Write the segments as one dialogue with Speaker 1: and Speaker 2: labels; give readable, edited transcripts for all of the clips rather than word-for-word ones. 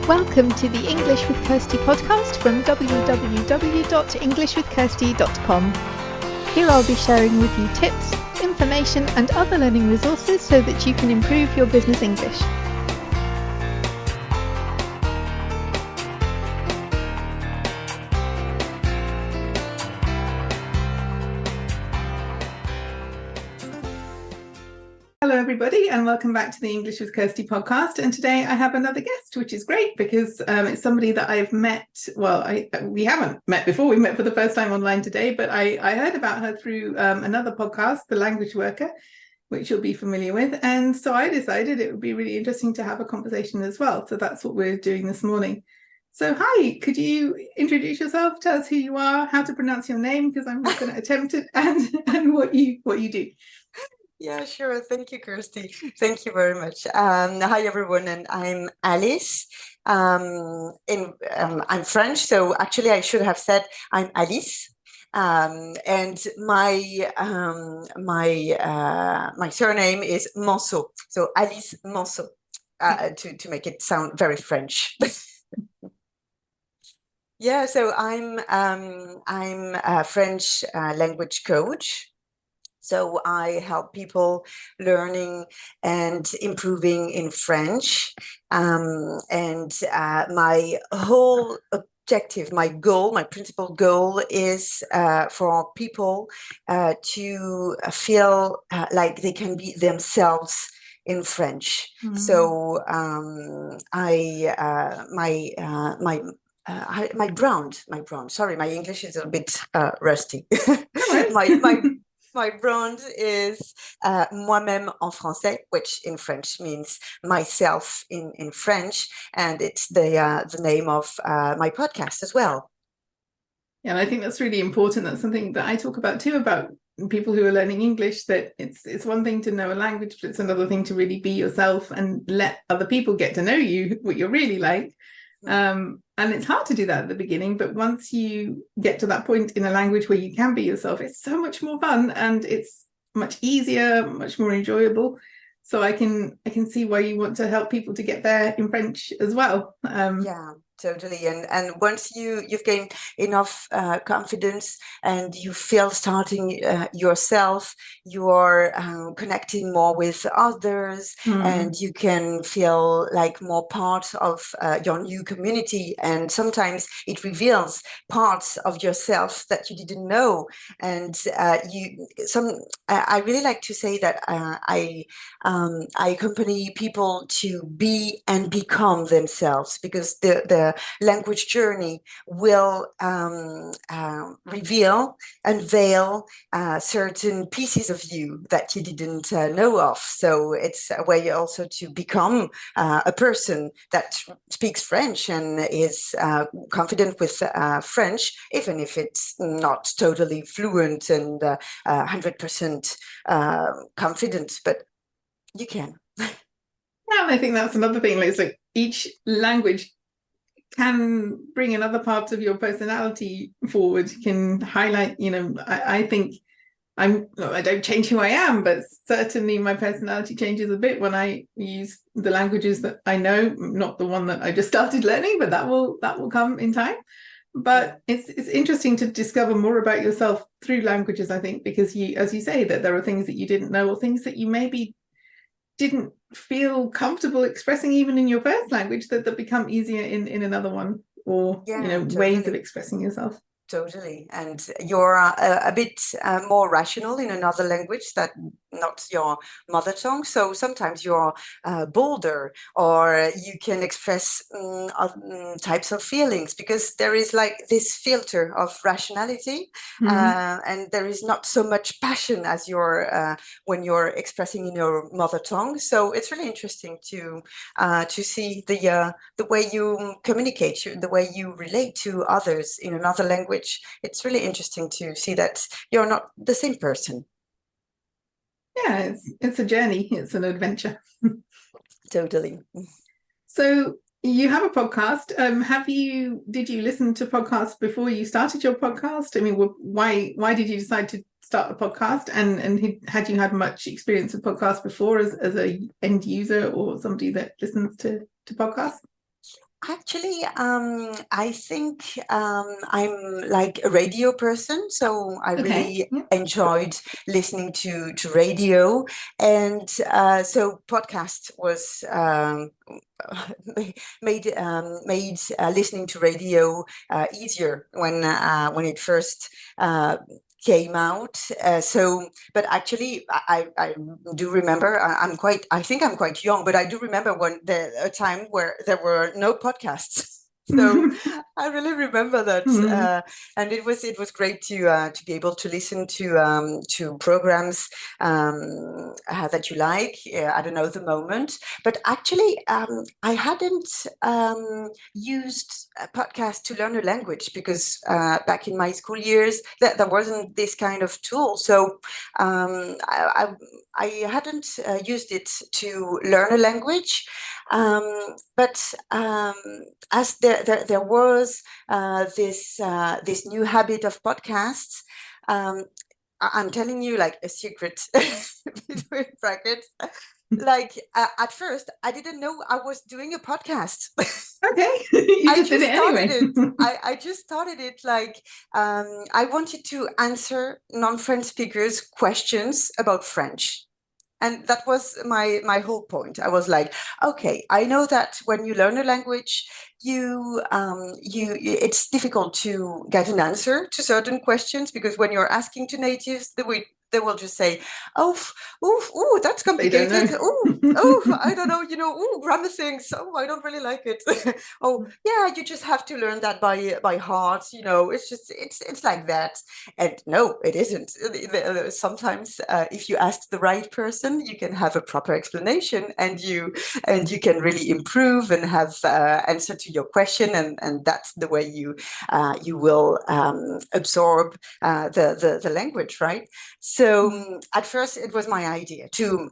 Speaker 1: Welcome to the English with Kirsty podcast from www.englishwithkirsty.com. Here I'll be sharing with you tips, information and other learning resources so that you can improve your business English. Hello everybody and welcome back to the English with Kirsty podcast, and today I have another guest, which is great because it's somebody that I've met. We haven't met before. We met for the first time online today, but I heard about her through another podcast, The Language Worker, which you'll be familiar with, and so I decided it would be really interesting to have a conversation as well. So that's what we're doing this morning. So hi, could you introduce yourself, tell us who you are, how to pronounce your name, because I'm not going to attempt it, and what you do.
Speaker 2: Yeah, sure. Thank you, Kirsty. Thank you very much. Hi, everyone, and I'm Alice. I'm French, so actually I should have said I'm Alice. And my surname is MANSAUD, so Alice MANSAUD, to make it sound very French. Yeah, so I'm a French language coach. So I help people learning and improving in French. And my whole objective, my principal goal is for people to feel like they can be themselves in French. Mm-hmm. So my brand. Sorry, my English is a bit rusty. My brand is Moi-même en français, which in French means myself in French, and it's the name of my podcast as well.
Speaker 1: Yeah, and I think that's really important. That's something that I talk about too, about people who are learning English, that it's one thing to know a language, but it's another thing to really be yourself and let other people get to know you, what you're really like. And it's hard to do that at the beginning, but once you get to that point in a language where you can be yourself, it's so much more fun and it's much easier, much more enjoyable. So I can see why you want to help people to get there in French as well.
Speaker 2: Yeah, totally. And once you've gained enough confidence and you feel starting yourself, you are connecting more with others, and you can feel like more part of your new community. And sometimes it reveals parts of yourself that you didn't know. And I really like to say that I accompany people to be and become themselves, because the language journey will unveil certain pieces of you that you didn't know of. So it's a way also to become a person that speaks French and is confident with French, even if it's not totally fluent and 100% confident, but you can.
Speaker 1: Yeah, I think that's another thing. It's like each language can bring another part of your personality forward, can highlight, I think I don't change who I am, but certainly my personality changes a bit when I use the languages that I know, not the one that I just started learning, but that will come in time. But it's interesting to discover more about yourself through languages, I think, because as you say, that there are things that you didn't know, or things that you maybe didn't feel comfortable expressing even in your first language that become easier in another one, or totally. Ways of expressing yourself.
Speaker 2: Totally. And you're a bit more rational in another language that not your mother tongue. So sometimes you're bolder, or you can express types of feelings, because there is like this filter of rationality, and there is not so much passion as when you're expressing in your mother tongue. So it's really interesting to see the way you communicate, the way you relate to others in another language. It's really interesting to see that you're not the same person.
Speaker 1: Yeah, it's a journey. It's an adventure.
Speaker 2: Totally.
Speaker 1: So you have a podcast. Did you listen to podcasts before you started your podcast? I mean, why did you decide to start a podcast? And had you had much experience with podcasts before as a end user or somebody that listens to podcasts?
Speaker 2: Actually, I think I'm like a radio person, so I really enjoyed listening to radio, and so podcast was made listening to radio easier when it first came out. But actually, I do remember. I think I'm quite young, but I do remember when a time where there were no podcasts. So I really remember that, and it was great to be able to listen to programs that you like. I don't know the moment, but actually I hadn't used a podcast to learn a language because back in my school years there wasn't this kind of tool. So I hadn't used it to learn a language. But as there was this new habit of podcasts, I'm telling you like a secret between brackets. Like at first, I didn't know I was doing a podcast.
Speaker 1: Okay, you just did it anyway.
Speaker 2: I just started it like I wanted to answer non-French speakers' questions about French. And that was my whole point. I was like, okay, I know that when you learn a language, it's difficult to get an answer to certain questions, because when you're asking to natives, they will just say, oh, that's complicated. Oh, I don't know, grammar things. Oh, I don't really like it. Oh, yeah, you just have to learn that by heart. It's like that. And no, it isn't. Sometimes if you ask the right person, you can have a proper explanation, and you can really improve and have answer to your question, and that's the way you will absorb the language, right? So at first it was my idea to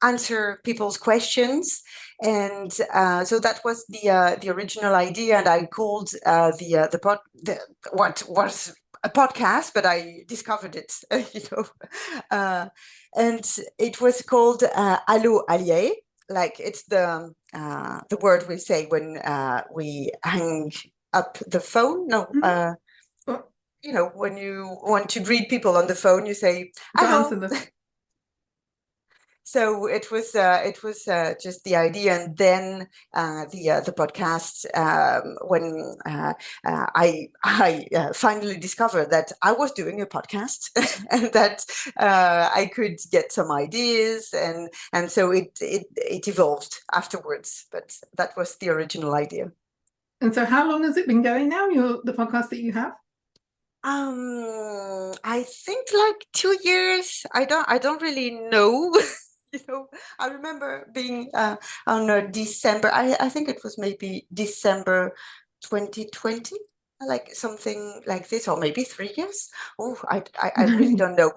Speaker 2: answer people's questions, and so that was the original idea, and I called what was a podcast, but I discovered it, and it was called Allo Allié. Like it's the word we say when we hang up the phone. No, when you want to greet people on the phone, you say "Hello." So it was just the idea, and then the podcast when I finally discovered that I was doing a podcast and that I could get some ideas, and so it evolved afterwards. But that was the original idea.
Speaker 1: And so, how long has it been going now? The podcast that you have?
Speaker 2: I think like 2 years. I don't really know. I remember being on December. I think it was maybe December 2020, like something like this, or maybe 3 years. Oh, I really don't know.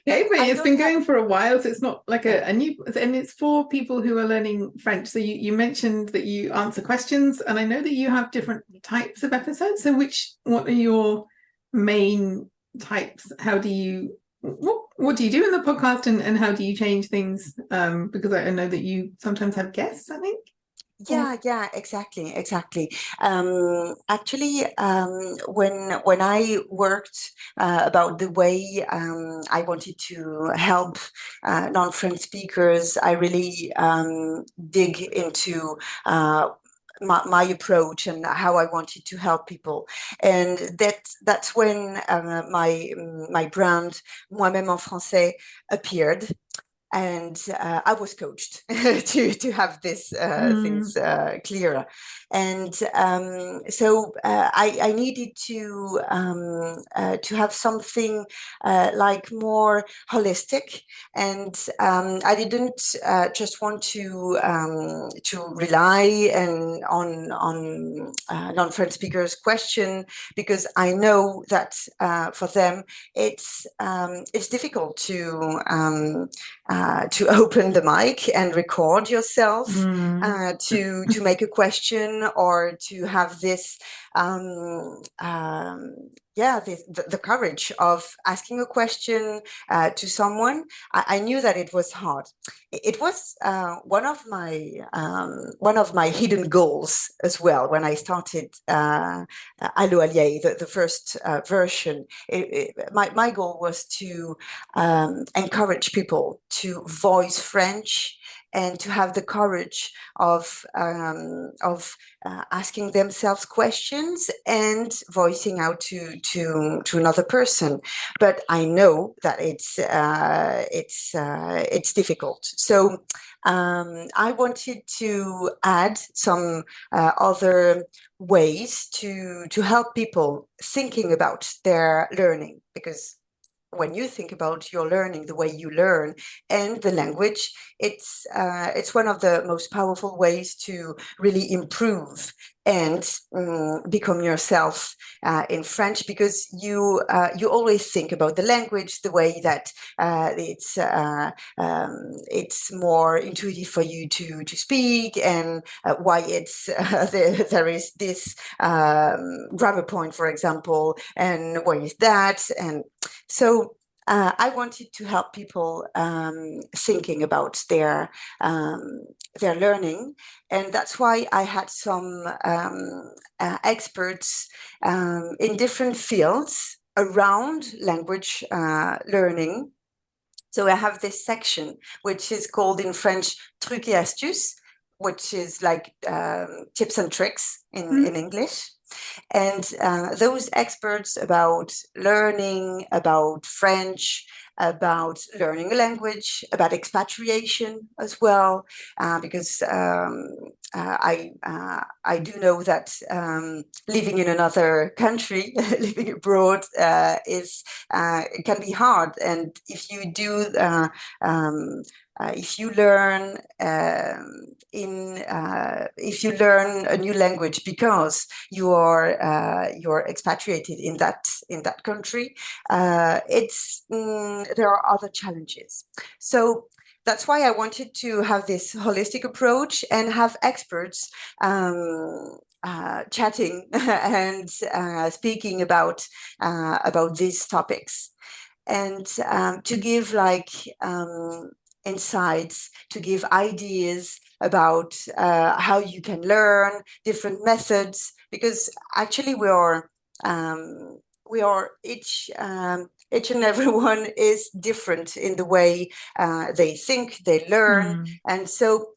Speaker 1: Okay, but it's been going for a while, so it's not like a new, and it's for people who are learning French. So you mentioned that you answer questions, and I know that you have different types of episodes. So what are your main types? How do you what do you do in the podcast, and how do you change things? Because I know that you sometimes have guests, I think.
Speaker 2: Yeah, exactly. Actually, when I worked about the way I wanted to help non-French speakers, I really dig into my approach and how I wanted to help people, and that's when my brand Moi-même en français appeared. And I was coached to have this things clearer, and so I needed to have something like more holistic, and I didn't just want to rely on non-French speakers' question, because I know that for them it's difficult to open the mic and record yourself, to make a question, or to have this yeah, the courage of asking a question to someone. I knew that it was hard. It was one of my hidden goals as well when I started Allo Allier, the first version. My goal was to encourage people to voice French and to have the courage of asking themselves questions and voicing out to another person. But I know that it's difficult. So I wanted to add some other ways to help people thinking about their learning, because when you think about your learning, the way you learn and the language, it's one of the most powerful ways to really improve and become yourself in French, because you always think about the language the way that it's more intuitive for you to speak, and why it's there is this grammar point, for example, and where is that, and so I wanted to help people thinking about their learning, and that's why I had some experts in different fields around language learning. So I have this section which is called in French "trucs et astuces," which is like tips and tricks in English. And those experts about learning, about French, about learning a language, about expatriation as well, because I do know that living in another country, living abroad, can be hard. And if you do if you learn if you learn a new language because you're expatriated in that country, there are other challenges. So that's why I wanted to have this holistic approach and have experts chatting and speaking about these topics, and to give insights, to give ideas about how you can learn different methods, because actually we are each and everyone is different in the way they think, they learn, and so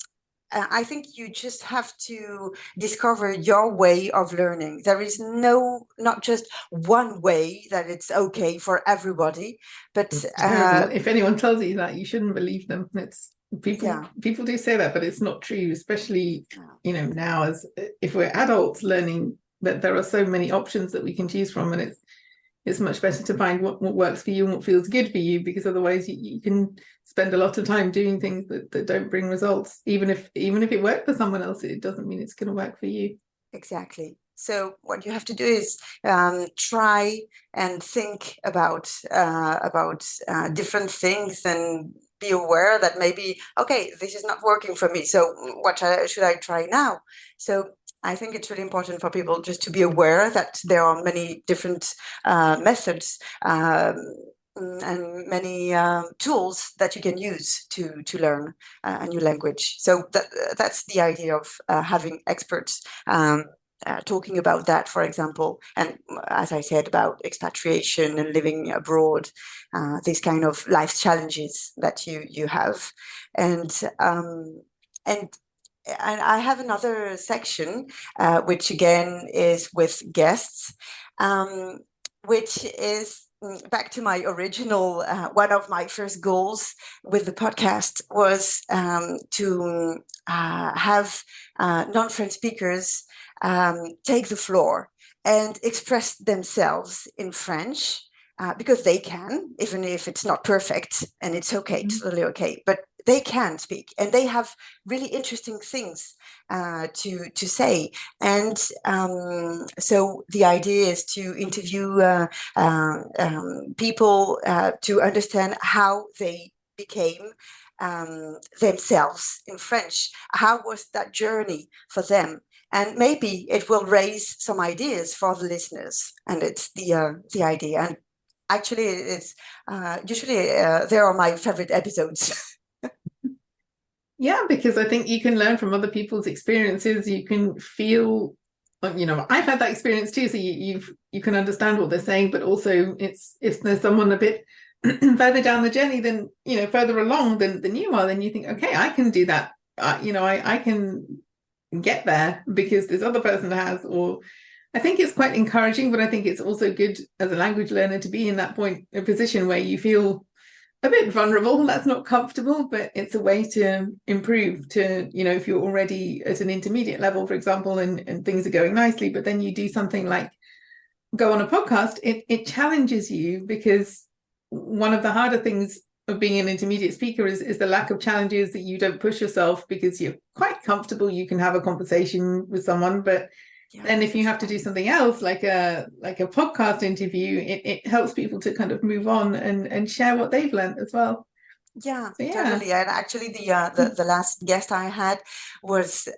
Speaker 2: I think you just have to discover your way of learning. There is not just one way that it's okay for everybody. But
Speaker 1: if anyone tells you that, you shouldn't believe them. It's people do say that, but it's not true. Especially now, as if we're adults learning, that there are so many options that we can choose from, and it's much better to find what works for you and what feels good for you, because otherwise you can spend a lot of time doing things that don't bring results. Even if it worked for someone else, it doesn't mean it's going to work for you.
Speaker 2: Exactly. So what you have to do is try and think about different things, and be aware that maybe, okay, this is not working for me, so what should I try now? So I think it's really important for people just to be aware that there are many different methods and many tools that you can use to learn a new language. So that's the idea of having experts talking about that, for example, and as I said, about expatriation and living abroad, these kind of life challenges that you have, and I have another section, which again is with guests, which is back to my original, one of my first goals with the podcast was to have non-French speakers take the floor and express themselves in French, because they can, even if it's not perfect, and it's okay, totally okay, but they can speak, and they have really interesting things to say. And so the idea is to interview people to understand how they became themselves in French. How was that journey for them? and maybe it will raise some ideas for the listeners. And it's the idea. And actually, it's usually they are my favorite episodes.
Speaker 1: Yeah, because I think you can learn from other people's experiences. You can feel, I've had that experience too. So you can understand what they're saying, but also it's if there's someone a bit further down the journey than further along than you are, then you think, okay, I can do that. I can get there because this other person has. Or I think it's quite encouraging, but I think it's also good as a language learner to be in that a position where you feel a bit vulnerable. That's not comfortable, but it's a way to improve. To if you're already at an intermediate level, for example, and things are going nicely, but then you do something like go on a podcast, it challenges you, because one of the harder things of being an intermediate speaker is the lack of challenges, that you don't push yourself because you're quite comfortable. You can have a conversation with someone, but then if you have to do something else, like a podcast interview, it helps people to kind of move on and share what they've learned as well.
Speaker 2: Yeah,
Speaker 1: So,
Speaker 2: totally. And actually, the last guest I had was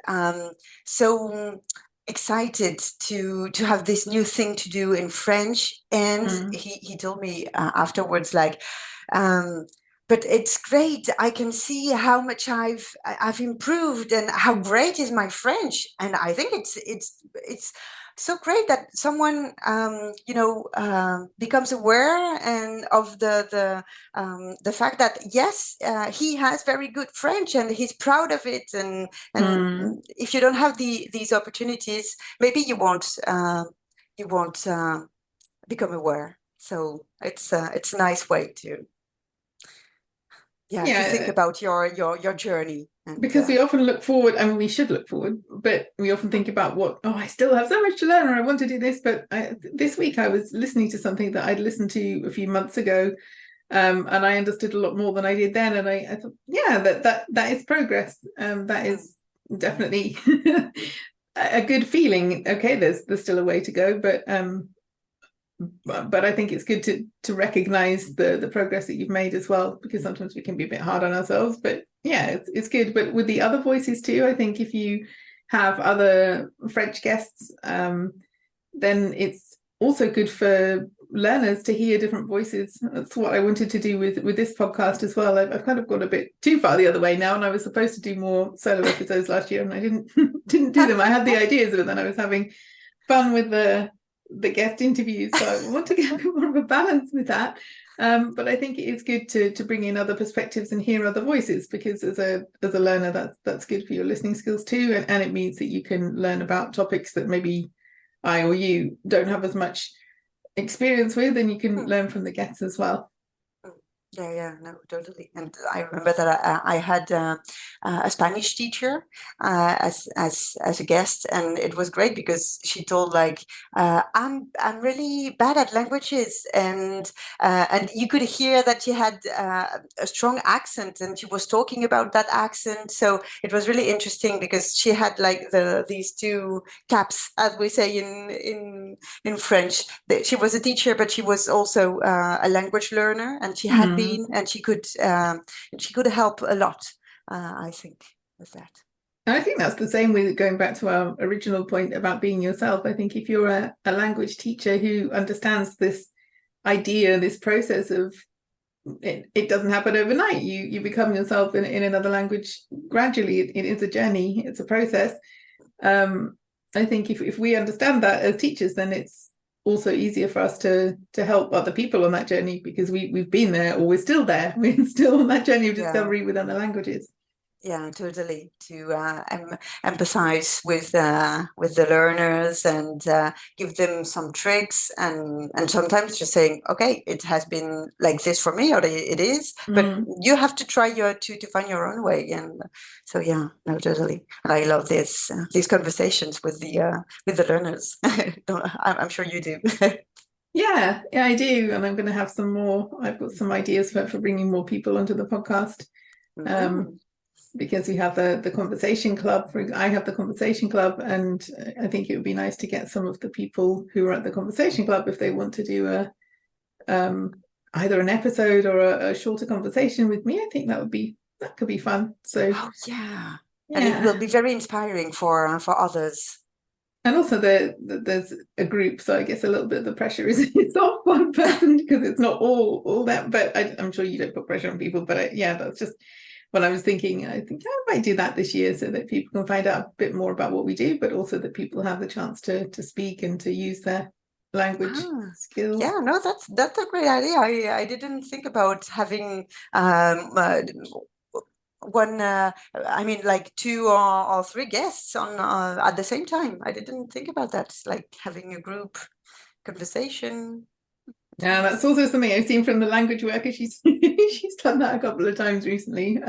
Speaker 2: so excited to have this new thing to do in French, and he told me afterwards, like, but it's great. I can see how much I've improved and how great is my French. And I think it's so great that someone becomes aware and of the fact that yes, he has very good French and he's proud of it. And if you don't have these opportunities, maybe you won't become aware. So it's a nice way to think about your journey. And,
Speaker 1: because we often look forward, and we should look forward, but we often think about I still have so much to learn, or I want to do this. But this week I was listening to something that I'd listened to a few months ago, and I understood a lot more than I did then. And I thought, that is progress. That is definitely a good feeling. Okay, there's still a way to go, but I think it's good to recognize the progress that you've made as well, because sometimes we can be a bit hard on ourselves. But it's good. But with the other voices too, I think if you have other French guests, then it's also good for learners to hear different voices. That's what I wanted to do with this podcast as well. I've kind of gone a bit too far the other way now, and I was supposed to do more solo episodes last year, and I didn't do them. I had the ideas, but then I was having fun with the guest interviews, so I want to get a bit more of a balance with that. But I think it is good to bring in other perspectives and hear other voices, because as a learner, that's good for your listening skills too, and it means that you can learn about topics that maybe I or you don't have as much experience with, and you can learn from the guests as well.
Speaker 2: No, totally. And I remember that I had a Spanish teacher as a guest, and it was great because she told, like, I'm really bad at languages, and you could hear that she had a strong accent, and she was talking about that accent. So it was really interesting because she had like these two caps, as we say in French. She was a teacher, but she was also a language learner, and she had been, and she could help a lot, I think, with that.
Speaker 1: And I think that's the same with going back to our original point about being yourself. I think if you're a language teacher who understands this idea, this process of it doesn't happen overnight. You become yourself in another language gradually. It is a journey. It's a process. I think if we understand that as teachers, then it's also easier for us to help other people on that journey, because we've been there, or we're still there. We're still on that journey of discovery with other languages.
Speaker 2: Yeah, totally. To empathize with the learners and give them some tricks, and sometimes just saying, okay, it has been like this for me, or it is, but you have to try to find your own way. And so no, totally. And I love these conversations with the learners. I'm sure you do.
Speaker 1: Yeah, I do, and I'm going to have some more. I've got some ideas for bringing more people onto the podcast. Because we have the conversation club. I have the conversation club, and I think it would be nice to get some of the people who are at the conversation club, if they want to do either an episode or a shorter conversation with me. I think that could be fun. So
Speaker 2: and it will be very inspiring for others.
Speaker 1: And also there's a group, so I guess a little bit of the pressure is it's off one person because it's not all that. But I'm sure you don't put pressure on people. But yeah, that's just what I was thinking. I think I might do that this year so that people can find out a bit more about what we do, but also that people have the chance to speak and to use their language skills.
Speaker 2: Yeah, no, that's a great idea. I didn't think about having one I mean like two or three guests on at the same time. I didn't think about that, like having a group conversation.
Speaker 1: Yeah, that's also something I've seen from the language worker. She's she's done that a couple of times recently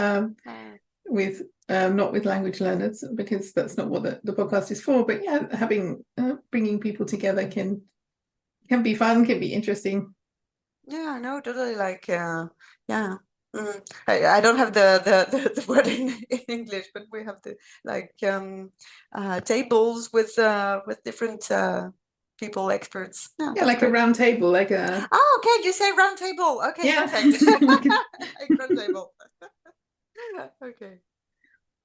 Speaker 1: with not with language learners, because that's not what the podcast is for. But yeah, having bringing people together can be fun, can be interesting.
Speaker 2: Yeah, no, totally. Like yeah. I don't have the word in English, but we have the like tables with different people, experts.
Speaker 1: Yeah, like a round table, like a.
Speaker 2: Oh, okay, you say round table. Okay,
Speaker 1: Yeah.
Speaker 2: perfect. Like round table. Okay.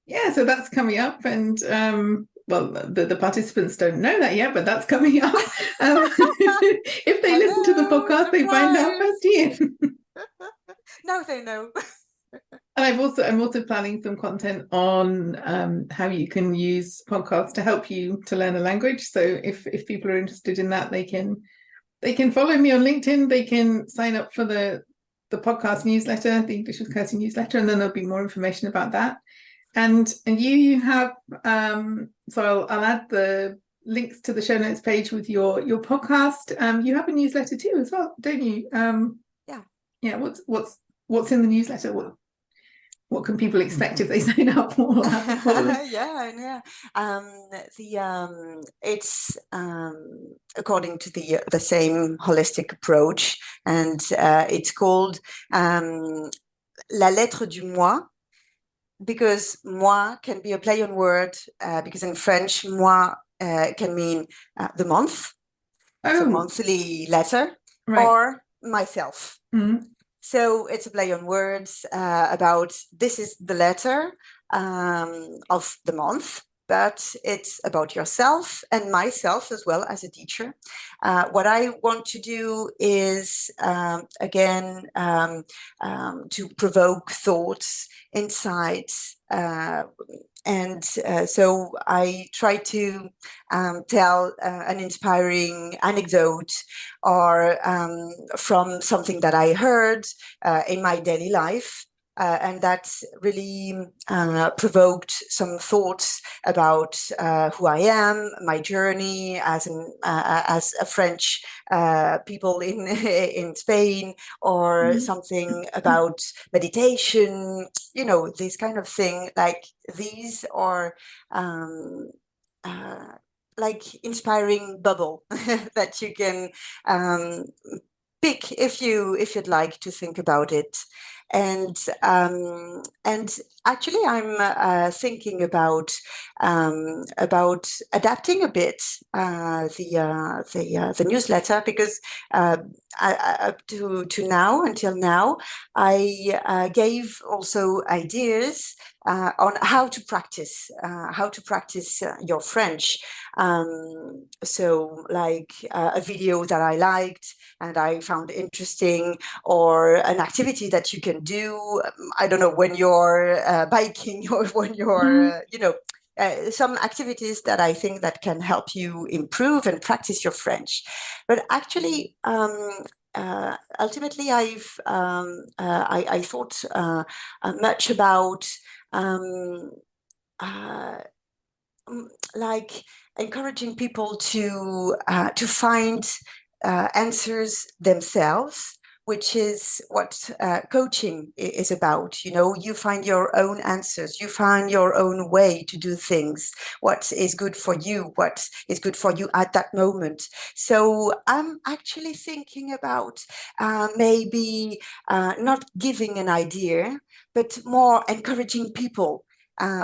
Speaker 1: Yeah, so that's coming up, and well, the participants don't know that yet, but that's coming up. If they listen to the podcast,
Speaker 2: Surprise!
Speaker 1: they find out first year.
Speaker 2: Now they know.
Speaker 1: And I'm also planning some content on how you can use podcasts to help you to learn a language. So if people are interested in that, they can follow me on LinkedIn. They can sign up for the podcast newsletter, the English with Kirsty newsletter, and then there'll be more information about that. And you have so I'll add the links to the show notes page with your podcast. You have a newsletter too as well, don't you? Yeah. What's in the newsletter? What can people expect if they sign up?
Speaker 2: Yeah. It's according to the same holistic approach, and it's called La lettre du mois, because moi can be a play on word, because in French moi can mean the month, so monthly letter,
Speaker 1: right,
Speaker 2: or myself.
Speaker 1: Mm-hmm.
Speaker 2: So it's a play on words about this is the letter of the month, but it's about yourself and myself as well as a teacher. What I want to do is, again, to provoke thoughts, insights, and so I try to tell an inspiring anecdote or from something that I heard in my daily life. And that really provoked some thoughts about who I am, my journey as a French people in Spain, or something about meditation. You know, this kind of thing. Like these are like inspiring bubble that you can pick if you'd like to think about it. And actually, I'm thinking about adapting a bit the newsletter, because up to now, until now, I gave also ideas on how to practice your French. So like a video that I liked and I found interesting, or an activity that you can do, I don't know, when you're biking, or when you're, some activities that I think that can help you improve and practice your French. But actually, ultimately, I thought much about like encouraging people to find answers themselves, which is what coaching is about. You know, you find your own answers, you find your own way to do things, what is good for you, what is good for you at that moment. So I'm actually thinking about maybe not giving an idea, but more encouraging people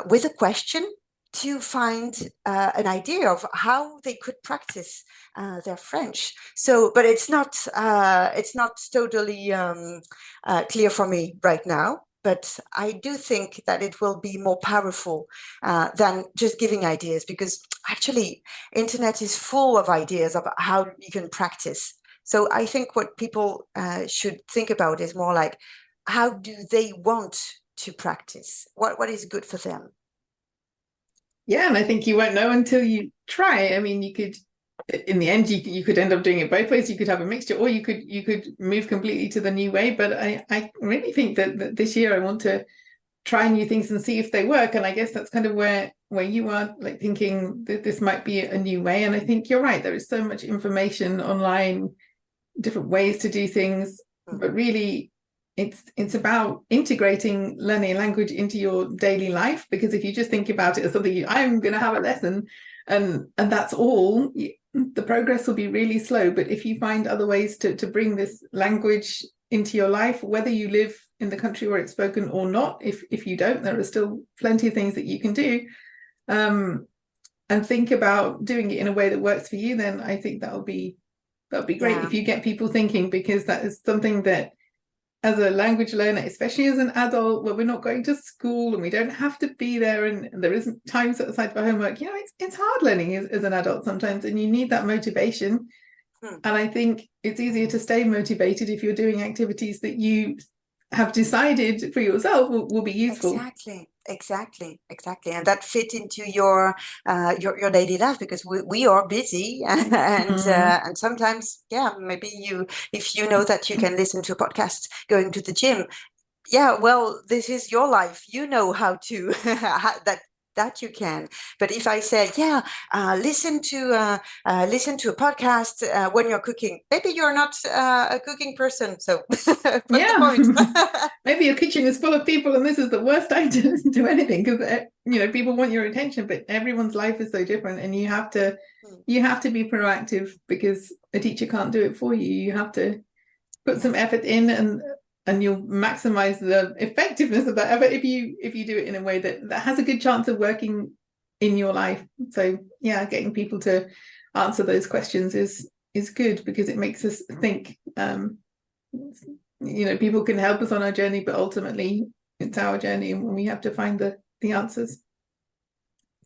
Speaker 2: with a question to find an idea of how they could practice their French. So, but it's not totally clear for me right now. but I do think that it will be more powerful than just giving ideas, because actually internet is full of ideas about how you can practice. So I think what people should think about is more like, how do they want to practice? What is good for them?
Speaker 1: Yeah, and I think you won't know until you try. I mean, you could, in the end, you could end up doing it both ways. You could have a mixture, or you could move completely to the new way. But I really think that this year I want to try new things and see if they work. And I guess that's kind of where you are, like, thinking that this might be a new way. And I think you're right. There is so much information online, different ways to do things, but really it's about integrating learning a language into your daily life. Because if you just think about it as something, I'm going to have a lesson and that's all, the progress will be really slow. But if you find other ways to bring this language into your life, whether you live in the country where it's spoken or not, if you don't, there are still plenty of things that you can do, and think about doing it in a way that works for you, then I think that'll be great. If you get people thinking, because that is something that, as a language learner, especially as an adult, where we're not going to school and we don't have to be there and there isn't time set aside for homework, it's hard learning as an adult sometimes, and you need that motivation. And I think it's easier to stay motivated if you're doing activities that you have decided for yourself will be useful.
Speaker 2: Exactly, and that fit into your daily life, because we are busy, and sometimes, maybe if you know that you can listen to a podcast going to the gym, well, this is your life, you know how to that you can. But if I say, listen to a podcast when you're cooking, maybe you're not a cooking person, so the point.
Speaker 1: Maybe your kitchen is full of people and this is the worst time to listen to anything, because people want your attention, but everyone's life is so different, and you have to be proactive, because a teacher can't do it for you. You have to put some effort in, and you'll maximize the effectiveness of that effort if you do it in a way that has a good chance of working in your life. So getting people to answer those questions is good, because it makes us think. People can help us on our journey, but ultimately it's our journey, and we have to find the answers.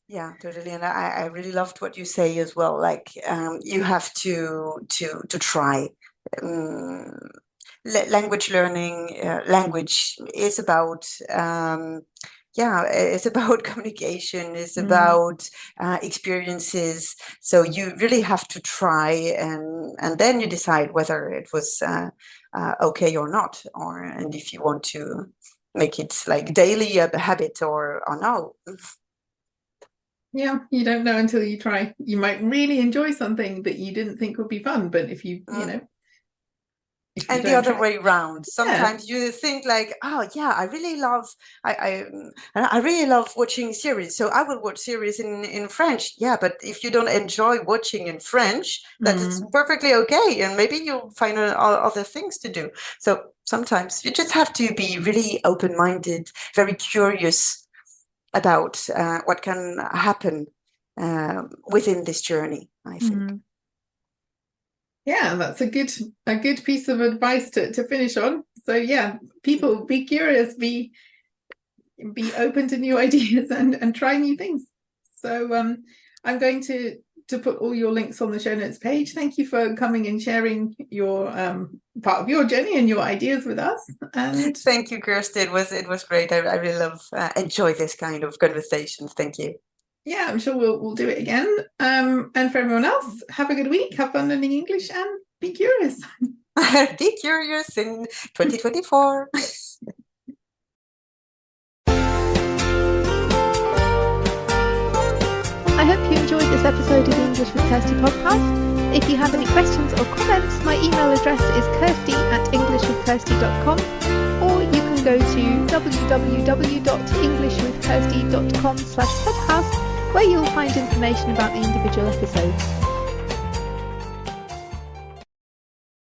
Speaker 2: Yeah, totally. And I really loved what you say as well. Like, you have to try. Language learning, language is about it's about communication, it's about experiences. So you really have to try, and then you decide whether it was okay or not, and if you want to make it like daily a habit or no.
Speaker 1: Yeah, you don't know until you try. You might really enjoy something that you didn't think would be fun, but if you
Speaker 2: and the other way around, sometimes you think like, I really love I really love watching series, so I will watch series in French. But if you don't enjoy watching in French, that is perfectly okay, and maybe you'll find other things to do. So sometimes you just have to be really open-minded, very curious about what can happen within this journey, I think.
Speaker 1: Yeah, that's a good piece of advice to finish on. So people, be curious, be open to new ideas, and try new things. So I'm going to put all your links on the show notes page. Thank you for coming and sharing your part of your journey and your ideas with us. And
Speaker 2: thank you, Kirsty. It was great. I really enjoy this kind of conversations. Thank you.
Speaker 1: Yeah, I'm sure we'll do it again. And for everyone else, have a good week, have fun learning English, and be curious.
Speaker 2: Be curious in 2024.
Speaker 3: I hope you enjoyed this episode of the English with Kirsty podcast. If you have any questions or comments, my email address is kirsty@englishwithkirsty.com, or you can go to www.englishwithkirsty.com/podcast, where you'll find information about the individual episodes.